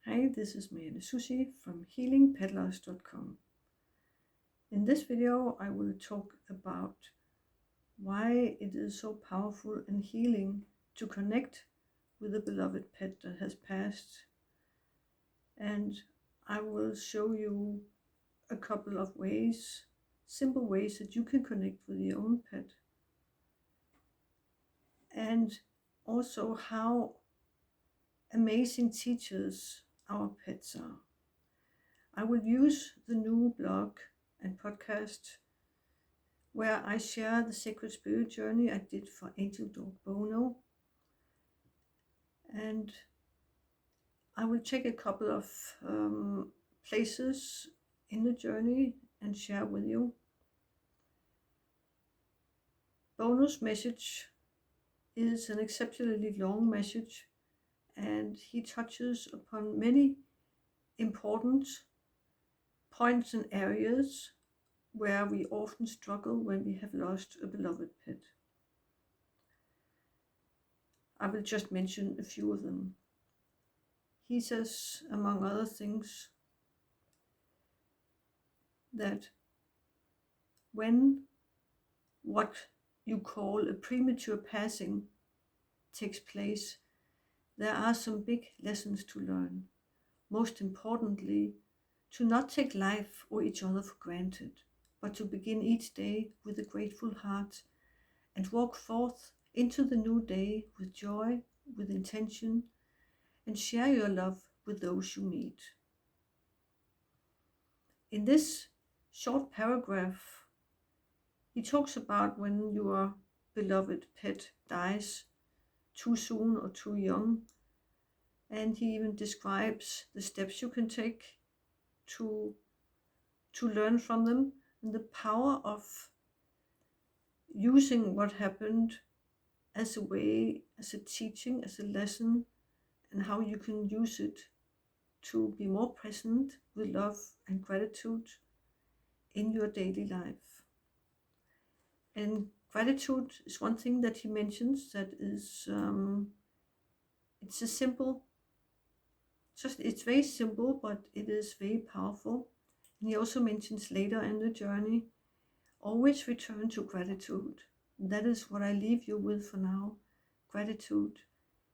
Hi, this is Marianne from healingpeddlers.com. In this video, I will talk about why it is so powerful and healing to connect with a beloved pet that has passed. And I will show you a couple of ways, simple ways that you can connect with your own pet. And also how amazing teachers our pets are. I will use the new blog and podcast where I share the sacred spirit journey I did for angel dog Bono, and I will check a couple of places in the journey and share with you. Bono's message is an exceptionally long message, and he touches upon many important points and areas where we often struggle when we have lost a beloved pet. I will just mention a few of them. He says, among other things, that when what you call a premature passing takes place, there are some big lessons to learn. Most importantly, to not take life or each other for granted, but to begin each day with a grateful heart and walk forth into the new day with joy, with intention, and share your love with those you meet. In this short paragraph, he talks about when your beloved pet dies too soon or too young, and he even describes the steps you can take to learn from them, and the power of using what happened as a way, as a teaching, as a lesson, and how you can use it to be more present with love and gratitude in your daily life. And gratitude is one thing that he mentions that is, it's a simple, it's very simple, but it is very powerful. And he also mentions later in the journey, always return to gratitude. That is what I leave you with for now. Gratitude,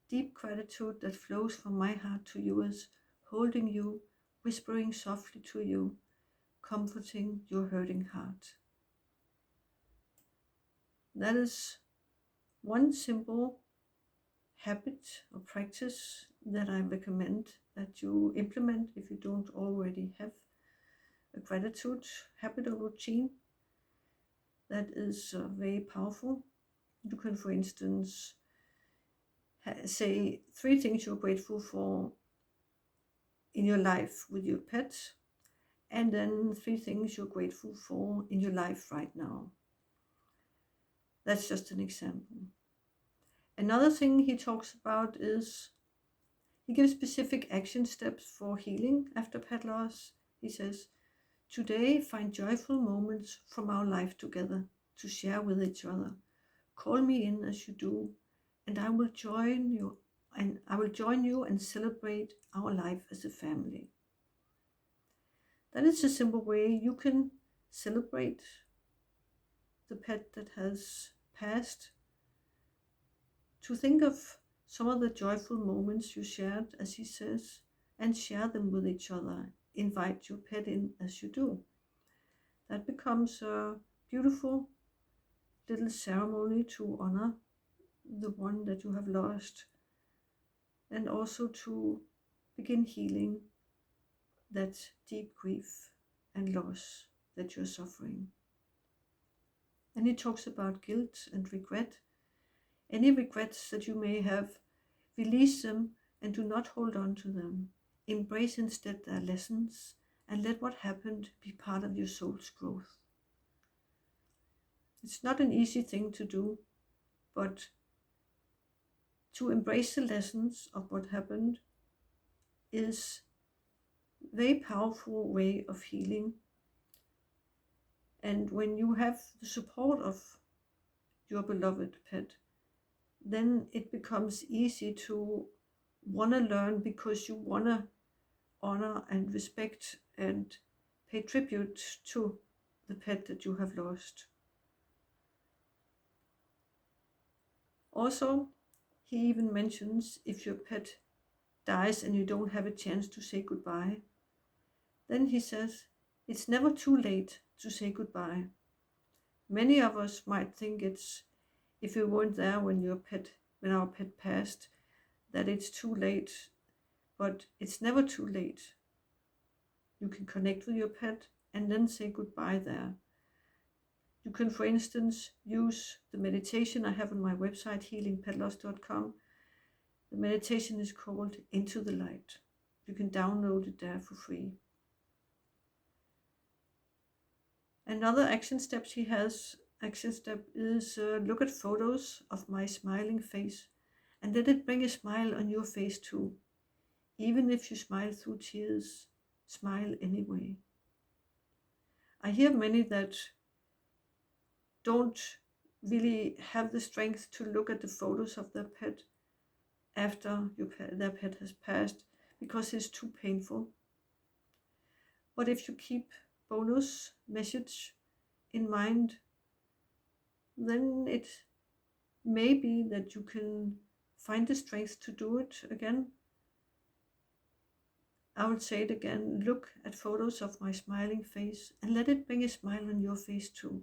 deep gratitude that flows from my heart to yours, holding you, whispering softly to you, comforting your hurting heart. That is one simple habit or practice that I recommend that you implement if you don't already have a gratitude habit or routine. That is very powerful. You can, for instance, say 3 things you're grateful for in your life with your pet, and then 3 things you're grateful for in your life right now. That's just an example. Another thing he talks about is he gives specific action steps for healing after pet loss. He says, today find joyful moments from our life together to share with each other. Call me in as you do, and I will join you and celebrate our life as a family. That is a simple way you can celebrate the pet that has passed, to think of some of the joyful moments you shared, as he says, and share them with each other. Invite your pet in as you do. That becomes a beautiful little ceremony to honor the one that you have lost, and also to begin healing that deep grief and loss that you're suffering. And he talks about guilt and regret. Any regrets that you may have, release them and do not hold on to them. Embrace instead their lessons and let what happened be part of your soul's growth. It's not an easy thing to do, but to embrace the lessons of what happened is a very powerful way of healing. And when you have the support of your beloved pet, then it becomes easy to want to learn, because you want to honor and respect and pay tribute to the pet that you have lost. Also, he even mentions if your pet dies and you don't have a chance to say goodbye, then he says it's never too late to say goodbye. Many of us might think it's, if you weren't there when our pet passed, that it's too late, but it's never too late. You can connect with your pet and then say goodbye there. You can, for instance, use the meditation I have on my website, healingpetloss.com. The meditation is called Into the Light. You can download it there for free. Another action step is look at photos of my smiling face and let it bring a smile on your face too. Even if you smile through tears, smile anyway. I hear many that don't really have the strength to look at the photos of their pet after their pet has passed because it's too painful. But if you keep Bono's message in mind, then it may be that you can find the strength to do it again. I will say it again, look at photos of my smiling face and let it bring a smile on your face too.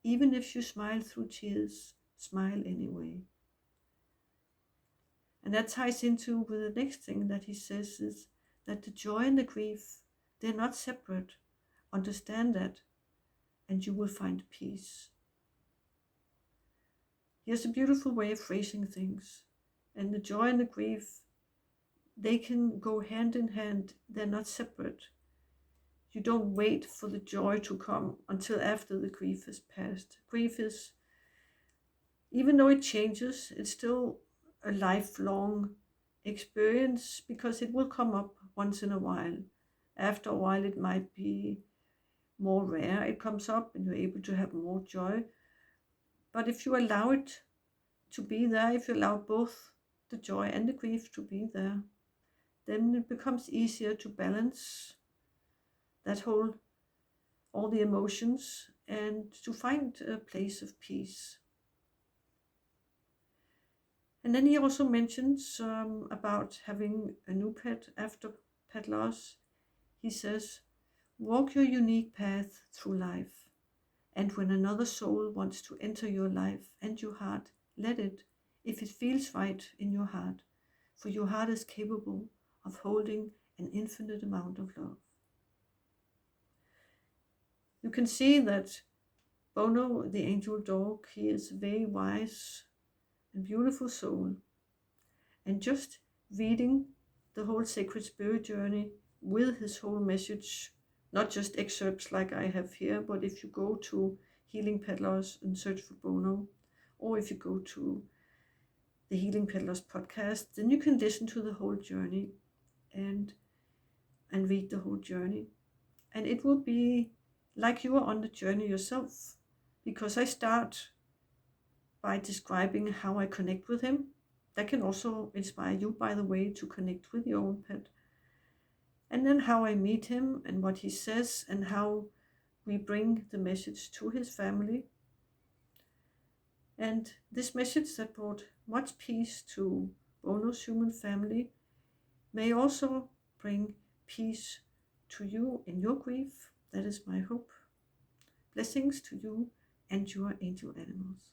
Even if you smile through tears, smile anyway. And that ties into with the next thing that he says is that the joy and the grief, they're not separate. Understand that, and you will find peace. Here's a beautiful way of phrasing things. And the joy and the grief, they can go hand in hand. They're not separate. You don't wait for the joy to come until after the grief has passed. Grief is, even though it changes, it's still a lifelong experience because it will come up once in a while. After a while, it might be more rare. It comes up and you're able to have more joy. But if you allow it to be there, if you allow both the joy and the grief to be there, then it becomes easier to balance all the emotions and to find a place of peace. And then he also mentions about having a new pet after pet loss. He says, walk your unique path through life. And when another soul wants to enter your life and your heart, let it, if it feels right in your heart, for your heart is capable of holding an infinite amount of love. You can see that Bono, the angel dog, he is a very wise and beautiful soul. And just reading the whole Sacred Spirit journey with his whole message, not just excerpts like I have here, but if you go to Healing Pet Loss and search for Bono, or if you go to the Healing Pet Loss podcast, then you can listen to the whole journey and read the whole journey. And it will be like you are on the journey yourself, because I start by describing how I connect with him. That can also inspire you, by the way, to connect with your own pet. And then how I meet him and what he says and how we bring the message to his family. And this message that brought much peace to Bono's human family may also bring peace to you in your grief. That is my hope. Blessings to you and your angel animals.